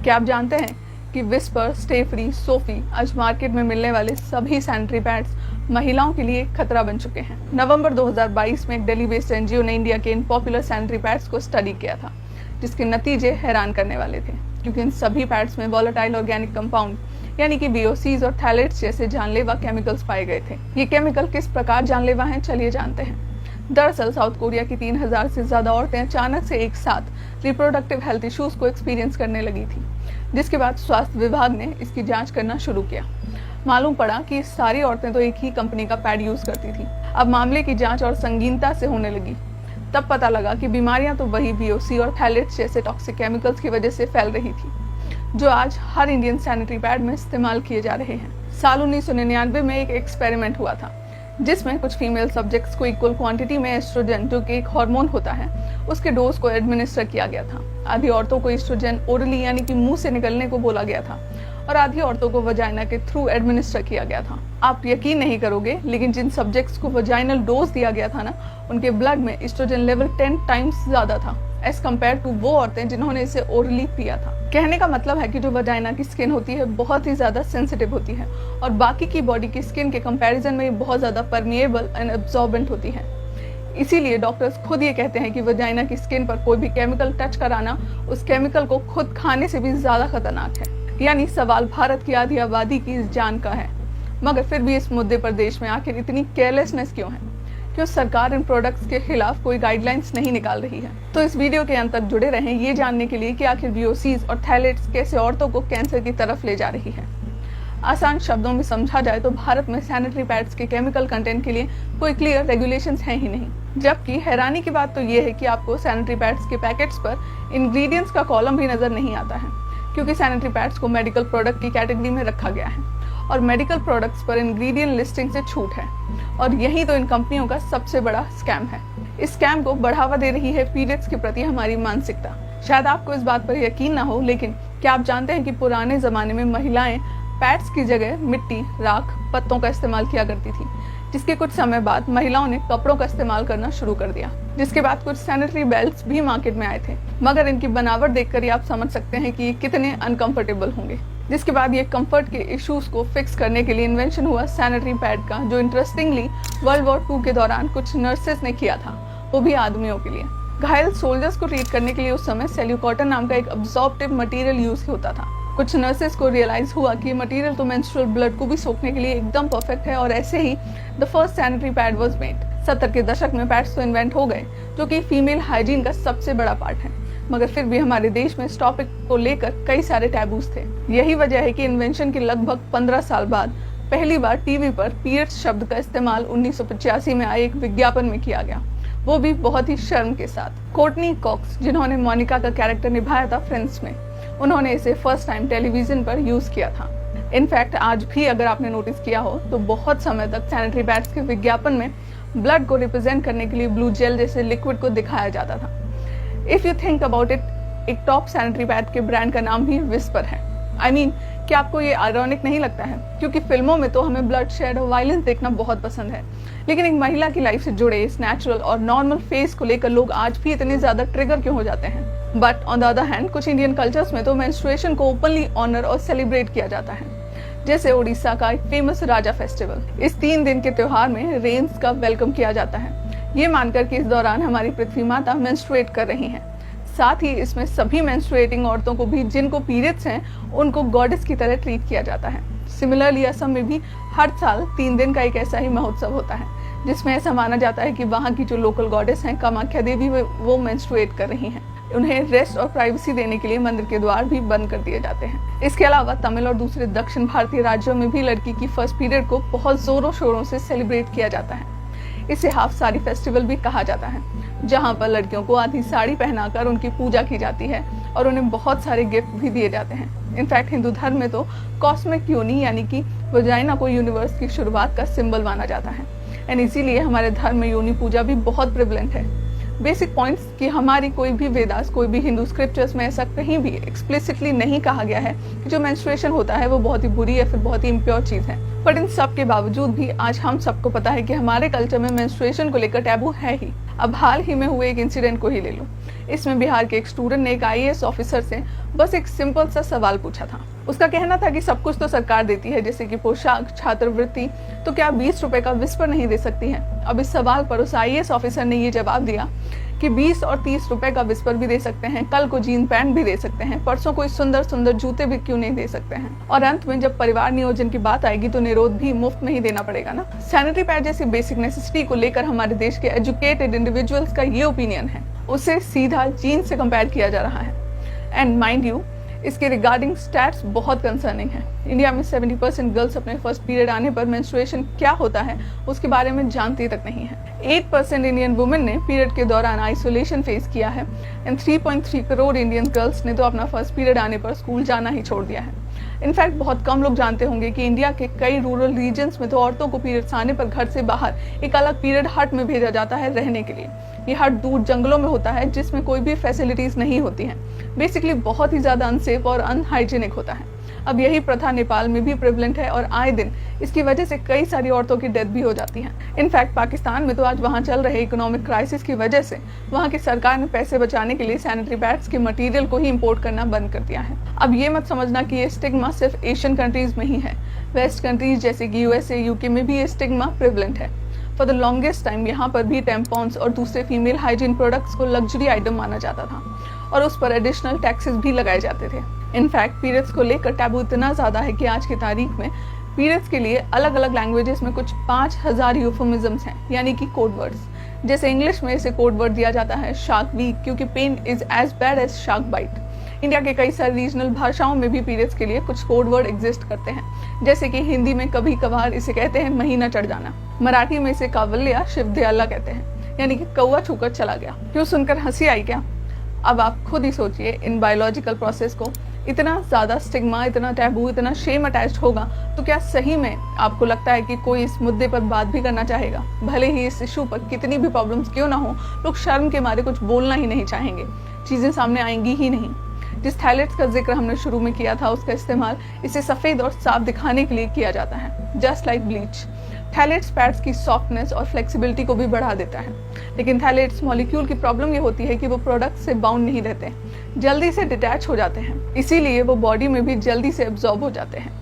क्या आप जानते हैं कि विस्पर, स्टे फ्री, सोफी आज मार्केट में मिलने वाले सभी सैनिटरी पैड्स महिलाओं के लिए खतरा बन चुके हैं। नवंबर 2022 में एक दिल्ली बेस्ड एनजीओ ने इंडिया के इन पॉपुलर सैनिटरी पैड्स को स्टडी किया था, जिसके नतीजे हैरान करने वाले थे, क्योंकि इन सभी पैड्स में वोलेटाइल ऑर्गेनिक कंपाउंड यानी कि VOCs और थैलेट्स जैसे जानलेवा केमिकल्स पाए गए थे। ये केमिकल किस प्रकार जानलेवा हैं, चलिए जानते हैं। दरअसल साउथ कोरिया की 3000 से ज्यादा औरतें अचानक से एक साथ रिप्रोडक्टिव हेल्थ इश्यूज को एक्सपीरियंस करने लगी थी, जिसके बाद स्वास्थ्य विभाग ने इसकी जांच करना शुरू किया। मालूम पड़ा कि सारी औरतें तो एक ही कंपनी का पैड यूज करती थी। अब मामले की जांच और संगीनता से होने लगी। तब पता लगा कि बीमारियां तो वही VOC और थैलेट्स जैसे टॉक्सिक केमिकल्स की वजह से फैल रही थी, जो आज हर इंडियन सैनिटरी पैड में इस्तेमाल किए जा रहे हैं। साल 1999 में एक एक्सपेरिमेंट हुआ था, जिसमें कुछ फीमेल सब्जेक्ट्स को इक्वल क्वांटिटी में एस्ट्रोजन, जो कि एक हार्मोन होता है, उसके डोज को एडमिनिस्टर किया गया था। आधी औरतों को एस्ट्रोजन ओरली यानी कि मुंह से निकलने को बोला गया था और आधी औरतों को वजाइना के थ्रू एडमिनिस्टर किया गया था। आप यकीन नहीं करोगे, लेकिन जिन सब्जेक्ट्स को वजाइनल डोज दिया गया था ना, उनके ब्लड में एस्ट्रोजन लेवल 10 टाइम्स ज्यादा था एज कम्पेयर टू वो औरतें जिन्होंने इसे ओरली पिया था। कहने का मतलब है कि जो वजाइना की स्किन होती है बहुत ही ज्यादा सेंसिटिव होती है और बाकी की बॉडी की स्किन के कंपैरिजन में ये बहुत ज्यादा परमिएबल एंड एब्जॉर्बेंट होती है। इसीलिए डॉक्टर्स खुद ये कहते हैं कि वजाइना की स्किन पर कोई भी केमिकल टच कराना उस केमिकल को खुद खाने से भी ज्यादा खतरनाक है। यानी सवाल भारत की आधी आबादी की इस जान का है। मगर फिर भी इस मुद्दे पर देश में आखिर इतनी केयरलेसनेस क्यों है? क्यों सरकार इन प्रोडक्ट्स के खिलाफ कोई गाइडलाइंस नहीं निकाल रही है? तो इस वीडियो के अंत तक जुड़े रहें ये जानने के लिए कि आखिर VOCs और थैलेट्स कैसे औरतों को कैंसर की तरफ ले जा रही है। आसान शब्दों में समझा जाए तो भारत में सैनिटरी पैड्स के केमिकल कंटेंट के लिए कोई क्लियर रेगुलेशंस हैं ही नहीं। जबकि हैरानी की बात तो ये है कि आपको सैनिटरी पैड्स के पैकेट्स पर इंग्रेडिएंट्स का कॉलम भी नजर नहीं आता है, क्योंकि सैनिटरी पैड्स को मेडिकल प्रोडक्ट की कैटेगरी में रखा गया है और मेडिकल प्रोडक्ट्स पर इंग्रेडिएंट लिस्टिंग से छूट है। और यही तो इन कंपनियों का सबसे बड़ा स्कैम है। इस स्कैम को बढ़ावा दे रही है पीरियड्स के प्रति हमारी मानसिकता। शायद आपको इस बात पर यकीन ना हो, लेकिन क्या आप जानते हैं कि पुराने जमाने में महिलाएं पैड्स की जगह मिट्टी, राख, पत्तों का इस्तेमाल किया करती थी, जिसके कुछ समय बाद महिलाओं ने कपड़ों का इस्तेमाल करना शुरू कर दिया। जिसके बाद कुछ सैनिटरी बेल्ट्स भी मार्केट में आए थे, मगर इनकी बनावट देखकर ही आप समझ सकते हैं कि ये कितने अनकंफर्टेबल होंगे। जिसके बाद ये कंफर्ट के इश्यूज को फिक्स करने के लिए इन्वेंशन हुआ सैनिटरी पैड का, जो इंटरेस्टिंगली वर्ल्ड वॉर 2 के दौरान कुछ नर्सेस ने किया था, वो भी आदमियों के लिए। घायल सोल्जर्स को ट्रीट करने के लिए उस समय सेल्यूकॉटन नाम का एक अब्सॉर्प्टिव मटेरियल यूज होता था। कुछ नर्सेस को रियलाइज हुआ कि मटेरियल तो मेंस्ट्रुअल ब्लड को भी सोखने के लिए एकदम परफेक्ट है, और ऐसे ही the first sanitary pad was made. 70 के दशक में पैड्स तो इन्वेंट हो गए, जो कि फीमेल हाइजीन का सबसे बड़ा पार्ट है, मगर फिर भी हमारे देश में इस टॉपिक को लेकर कई सारे टैबूज थे। यही वजह है कि इन्वेंशन के लगभग 15 साल बाद पहली बार टीवी पर पीरियड्स शब्द का इस्तेमाल 1985 में आए एक विज्ञापन में किया गया, वो भी बहुत ही शर्म के साथ। कोर्टनी कॉक्स, जिन्होंने मोनिका का कैरेक्टर निभाया था फ्रेंड्स में, उन्होंने इसे फर्स्ट टाइम टेलीविजन पर यूज किया था। इनफैक्ट आज भी अगर आपने नोटिस किया हो तो बहुत समय तक सैनिटरी पैड्स के विज्ञापन में ब्लड को रिप्रेजेंट करने के लिए ब्लू जेल जैसे लिक्विड को दिखाया जाता था। If you think about it, एक टॉप सैनिटरी पैड के ब्रांड का नाम भी विस्पर है। I mean, क्या आपको ये आयरॉनिक नहीं लगता है? क्योंकि फिल्मों में तो हमें ब्लड शेड और वायलेंस देखना बहुत पसंद है, लेकिन एक महिला की लाइफ से जुड़े इस नेचुरल और नॉर्मल फेस को लेकर लोग आज भी इतने ज्यादा ट्रिगर क्यों हो जाते हैं? But on the other hand, कुछ इंडियन कल्चर्स में तो मेंस्ट्रुएशन को ओपनली ऑनर और सेलिब्रेट किया जाता है, जैसे ओडिशा का एक फेमस राजा फेस्टिवल। इस 3 दिन के त्योहार में रेन्स का वेलकम किया जाता है, ये मानकर कि इस दौरान हमारी पृथ्वी माता मेंस्ट्रुएट कर रही हैं। साथ ही इसमें सभी मेंस्ट्रुएटिंग औरतों को भी, जिनको पीरियड्स हैं, उनको गॉडेस की तरह ट्रीट किया जाता है। सिमिलरली असम में भी हर साल 3 दिन का एक ऐसा ही महोत्सव होता है, जिसमें ऐसा माना जाता है कि वहाँ की जो लोकल गॉडेस हैं, कामाख्या देवी, वो मेंस्ट्रुएट कर रही हैं। उन्हें रेस्ट और प्राइवेसी देने के लिए मंदिर के द्वार भी बंद कर दिए जाते हैं। इसके अलावा तमिल और दूसरे दक्षिण भारतीय राज्यों में भी लड़की की फर्स्ट पीरियड को बहुत जोरों शोरों से सेलिब्रेट किया जाता है। इसे हाफ साड़ी फेस्टिवल भी कहा जाता है, जहाँ पर लड़कियों को आधी साड़ी पहनाकर उनकी पूजा की जाती है और उन्हें बहुत सारे गिफ्ट भी दिए जाते हैं। इनफैक्ट हिंदू धर्म में तो कॉस्मिक योनि यानी कि वजाइना को यूनिवर्स की शुरुआत का सिंबल माना जाता है, एंड इसीलिए हमारे धर्म में योनि पूजा भी बहुत प्रिवलेंट है। बेसिक पॉइंट्स कि हमारी कोई भी वेदास, कोई भी हिंदू स्क्रिप्चर्स में ऐसा कहीं भी एक्सप्लिसिटली नहीं कहा गया है कि जो मेंस्ट्रुएशन होता है वो बहुत ही बुरी या फिर बहुत ही इम्प्योर चीज है। बट इन सब के बावजूद भी आज हम सबको पता है कि हमारे कल्चर में मेंस्ट्रुएशन को लेकर टैबू है ही। अब हाल ही में हुए एक इंसिडेंट को ही ले लो। इसमें बिहार के एक स्टूडेंट ने एक IAS ऑफिसर से बस एक सिंपल सा सवाल पूछा था। उसका कहना था कि सब कुछ तो सरकार देती है, जैसे कि पोशाक, छात्रवृत्ति, तो क्या 20 रुपए का विस्पर नहीं दे सकती है। अब इस सवाल पर उस IAS ऑफिसर ने ये जवाब दिया कि 20 और 30 रुपए का विस्पर भी दे सकते हैं, कल को जीन पैंट भी दे सकते हैं, परसों कोई सुंदर सुंदर जूते भी क्यों नहीं दे सकते हैं। और अंत में जब परिवार नियोजन की बात आएगी तो निरोध भी मुफ्त में ही देना पड़ेगा ना। सैनिटरी पैड जैसी बेसिक नेसेसिटी को लेकर हमारे देश के एजुकेटेड इंडिविजुअल्स का ये ओपिनियन है, उसे सीधा जीन से कंपेयर किया जा रहा है। एंड माइंड यू, इसके रिगार्डिंग स्टैट्स बहुत कंसर्निंग है। इंडिया में 70% गर्ल्स अपने फर्स्ट पीरियड आने पर मेंस्ट्रुएशन क्या होता है उसके बारे में जानती तक नहीं है। 8% इंडियन वुमेन ने पीरियड के दौरान आइसोलेशन फेस किया है एंड 3.3 करोड़ इंडियन गर्ल्स ने तो अपना फर्स्ट पीरियड आने पर स्कूल जाना ही छोड़ दिया है। इनफैक्ट बहुत कम लोग जानते होंगे कि इंडिया के कई रूरल रीजन्स में तो औरतों को पीरियड्स आने पर घर से बाहर एक अलग पीरियड हट में भेजा जाता है रहने के लिए। ये हट दूर जंगलों में होता है जिसमें कोई भी फैसिलिटीज नहीं होती हैं। बेसिकली बहुत ही ज्यादा अनसेफ और अनहाइजीनिक होता है। अब यही प्रथा नेपाल में भी प्रेवलेंट है और आए दिन इसकी वजह से कई सारी औरतों की डेथ भी हो जाती है। इनफैक्ट पाकिस्तान में तो आज वहाँ चल रहे इकोनॉमिक क्राइसिस की वजह से वहाँ की सरकार ने पैसे बचाने के लिए सैनिटरी पैड्स के मटेरियल को ही इंपोर्ट करना बंद कर दिया है। अब ये मत समझना कि ये स्टिग्मा सिर्फ एशियन कंट्रीज में ही है। वेस्ट कंट्रीज जैसे कि USA, UK में भी ये स्टिग्मा प्रेवलेंट है। फॉर द लॉन्गेस्ट टाइम यहाँ पर भी टेम्पॉन्स और दूसरे फीमेल हाइजीन प्रोडक्ट्स को लग्जरी आइटम माना जाता था और उस पर एडिशनल टैक्सेस भी लगाए जाते थे। इनफैक्ट पीरियड्स को लेकर टैबू इतना ज्यादा है कि आज की तारीख में पीरियड्स के लिए अलग अलग लैंग्वेजेस में कुछ 5000 यूफेमिज्म्स हैं, यानी कि कोड वर्ड्स। जैसे इंग्लिश में इसे कोड वर्ड दिया जाता है शार्क वीक, क्योंकि pain is as bad as shark bite. India के कई सारी रीजनल भाषाओं में भी पीरियड्स के लिए कुछ कोड वर्ड एग्जिस्ट करते हैं, जैसे कि हिंदी में कभी कभार इसे कहते हैं महीना चढ़ जाना, मराठी में इसे कावल्या शिवदयाला कहते हैं, यानी कि कौवा छूकर चला गया। क्यों सुनकर हंसी आई क्या? अब आप खुद ही सोचिए, इन बायोलॉजिकल प्रोसेस को इतना ज्यादा स्टिग्मा, इतना टैबू, इतना शेम अटैच्ड होगा तो क्या सही में आपको लगता है कि कोई इस मुद्दे पर बात भी करना चाहेगा? भले ही इस इशू पर कितनी भी प्रॉब्लम्स क्यों ना हो, लोग शर्म के मारे कुछ बोलना ही नहीं चाहेंगे, चीजें सामने आएंगी ही नहीं। जिस थैलेट्स का जिक्र हमने शुरू में किया था उसका इस्तेमाल इसे सफेद और साफ दिखाने के लिए किया जाता है, just like bleach. Phthalates pads की सॉफ्टनेस और फ्लेक्सिबिलिटी को भी बढ़ा देता है, लेकिन थैलेट्स मॉलिक्यूल की प्रॉब्लम ये होती है कि वो प्रोडक्ट से बाउंड नहीं रहते, जल्दी से डिटैच हो जाते हैं, इसीलिए वो बॉडी में भी जल्दी से एब्जॉर्ब हो जाते हैं।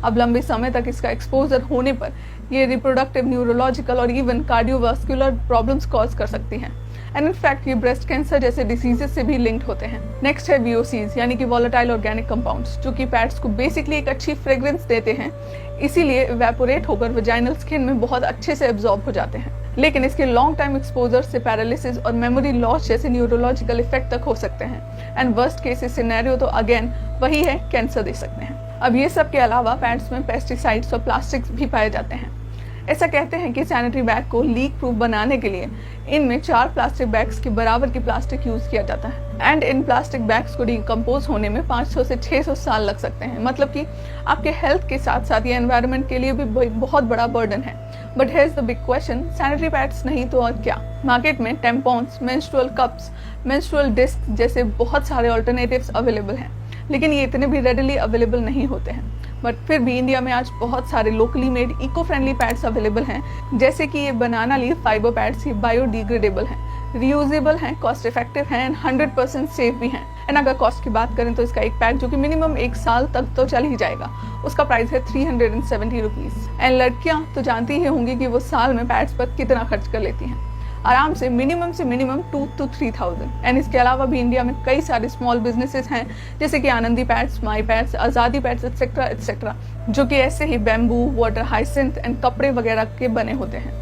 अब लंबे समय तक इसका एक्सपोजर होने पर ये रिप्रोडक्टिव, न्यूरोलॉजिकल और इवन कार्डियोवास्कुलर प्रॉब्लम्स कॉज कर सकती हैं एंड इनफैक्ट ये ब्रेस्ट कैंसर जैसे डिसीजेस से भी लिंक्ड होते हैं। नेक्स्ट है VOCs, यानी कि वॉलेटाइल ऑर्गेनिक कंपाउंड्स, जो कि पैड्स को बेसिकली एक अच्छी फ्रेग्रेंस देते हैं, इसीलिए इवेपोरेट होकर वजाइनल स्किन में बहुत अच्छे से एब्जॉर्ब हो जाते हैं। लेकिन इसके लॉन्ग टाइम एक्सपोजर से पैरालिसिस और मेमोरी लॉस जैसे न्यूरोलॉजिकल इफेक्ट तक हो सकते हैं एंड वर्स्ट केस सिनेरियो तो अगेन वही है, कैंसर दे सकते हैं। अब ये सब के अलावा पैड्स में पेस्टिसाइड्स और प्लास्टिक्स भी पाए जाते हैं। ऐसा कहते हैं कि सैनिटरी बैग को लीक प्रूफ बनाने के लिए इनमें 4 प्लास्टिक बैग्स के बराबर की प्लास्टिक यूज किया जाता है एंड इन प्लास्टिक बैग्स को डिकम्पोज होने में 500 से 600 साल लग सकते हैं। मतलब कि आपके हेल्थ के साथ साथ ये एनवायरनमेंट के लिए भी बहुत बड़ा बर्डन है। But here's the big question, sanitary pads नहीं तो और क्या? मार्केट में tampons, menstrual cups, menstrual disc जैसे बहुत सारे ऑल्टरनेटिव्स अवेलेबल हैं, लेकिन ये इतने भी रेडिली अवेलेबल नहीं होते हैं। बट फिर भी इंडिया में आज बहुत सारे locally made eco friendly pads available हैं, जैसे कि ये बनाना लीफ फाइबर पैड्स, ये बायोडिग्रेडेबल हैं, रियूजेबल हैं, कॉस्ट इफेक्टिव हैं एंड 100% सेफ भी हैं। एंड अगर कॉस्ट की बात करें तो इसका एक पैड जो कि मिनिमम 1 साल तक तो चल ही जाएगा, उसका प्राइस है 370 रुपीज। एंड लड़कियां तो जानती ही होंगी कि वो साल में पैड्स पर कितना खर्च कर लेती हैं, आराम से मिनिमम 2 to 3,000। एंड इसके अलावा भी इंडिया में कई सारे स्मॉल बिजनेसेस हैं, जैसे कि आनंदी पैड्स, माई पैड्स, आज़ादी पैड्स एक्सेट्रा एक्सेट्रा, जो कि ऐसे ही बैम्बू, वाटर हाइसिंथ एंड कपड़े वगैरह के बने होते हैं।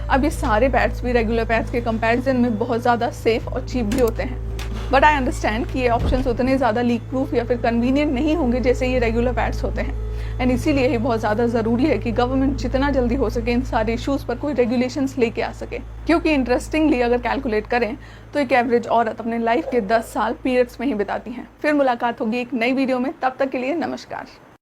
अब ये सारे पैड्स भी रेगुलर पैड्स के कंपैरिजन में बहुत ज़्यादा सेफ और चीप भी होते हैं। बट आई अंडरस्टैंड कि ये ऑप्शंस उतने ज़्यादा लीक प्रूफ या फिर कन्वीनियंट नहीं होंगे जैसे ये रेगुलर पैड्स होते हैं। एंड इसीलिए ही बहुत ज़्यादा ज़रूरी है कि गवर्नमेंट जितना जल्दी हो सके इन सारे इश्यूज़ पर कोई रेगुलेशंस लेके आ सके, क्योंकि इंटरेस्टिंगली अगर कैलकुलेट करें तो एक एवरेज औरत अपने लाइफ के 10 साल पीरियड्स में ही बिताती हैं। फिर मुलाकात होगी एक नई वीडियो में, तब तक के लिए नमस्कार।